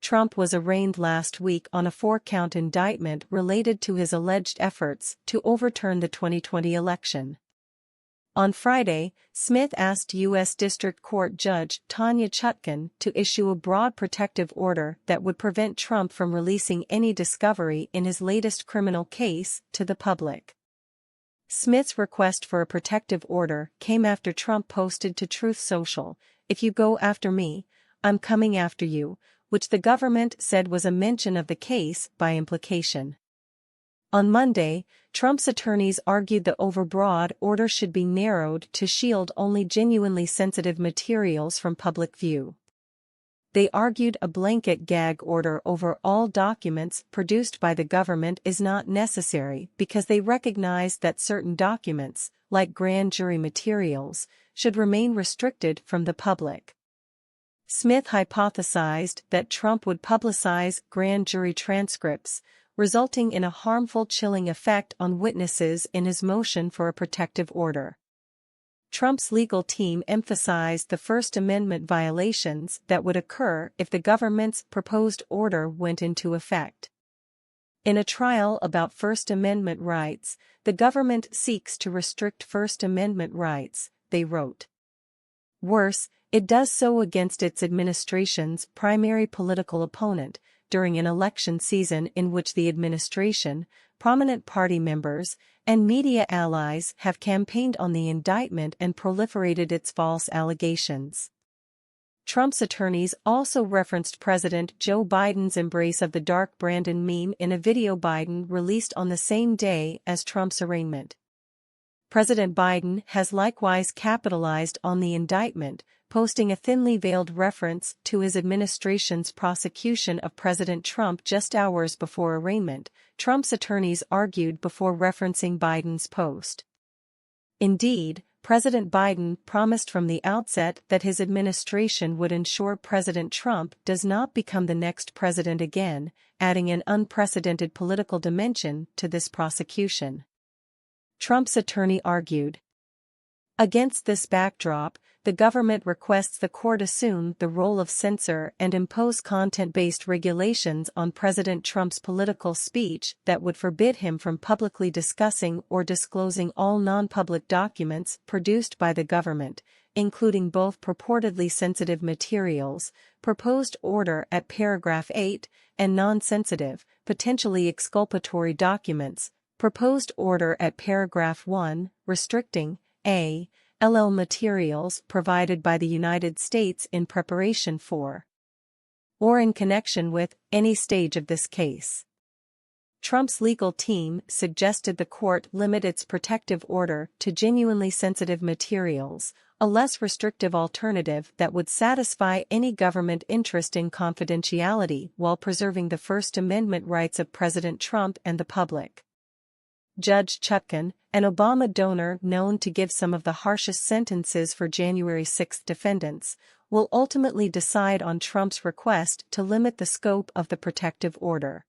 Trump was arraigned last week on a 4-count indictment related to his alleged efforts to overturn the 2020 election. On Friday, Smith asked U.S. District Court Judge Tanya Chutkan to issue a broad protective order that would prevent Trump from releasing any discovery in his latest criminal case to the public. Smith's request for a protective order came after Trump posted to Truth Social, "If you go after me, I'm coming after you," which the government said was a mention of the case by implication. On Monday, Trump's attorneys argued the overbroad order should be narrowed to shield only genuinely sensitive materials from public view. They argued a blanket gag order over all documents produced by the government is not necessary because they recognize that certain documents, like grand jury materials, should remain restricted from the public. Smith hypothesized that Trump would publicize grand jury transcripts, resulting in a harmful chilling effect on witnesses in his motion for a protective order. Trump's legal team emphasized the First Amendment violations that would occur if the government's proposed order went into effect. In a trial about First Amendment rights, the government seeks to restrict First Amendment rights, they wrote. Worse, it does so against its administration's primary political opponent, during an election season in which the administration, prominent party members, and media allies have campaigned on the indictment and proliferated its false allegations. Trump's attorneys also referenced President Joe Biden's embrace of the dark Brandon meme in a video Biden released on the same day as Trump's arraignment. President Biden has likewise capitalized on the indictment, posting a thinly veiled reference to his administration's prosecution of President Trump just hours before arraignment, Trump's attorneys argued before referencing Biden's post. Indeed, President Biden promised from the outset that his administration would ensure President Trump does not become the next president again, adding an unprecedented political dimension to this prosecution. Trump's attorney argued. Against this backdrop, the government requests the court assume the role of censor and impose content-based regulations on President Trump's political speech that would forbid him from publicly discussing or disclosing all non-public documents produced by the government, including both purportedly sensitive materials, proposed order at paragraph 8, and non-sensitive, potentially exculpatory documents, proposed order at paragraph 1, restricting LL materials provided by the United States in preparation for or in connection with any stage of this case. Trump's legal team suggested the court limit its protective order to genuinely sensitive materials, a less restrictive alternative that would satisfy any government interest in confidentiality while preserving the First Amendment rights of President Trump and the public. Judge Chutkan, an Obama donor known to give some of the harshest sentences for January 6 defendants, will ultimately decide on Trump's request to limit the scope of the protective order.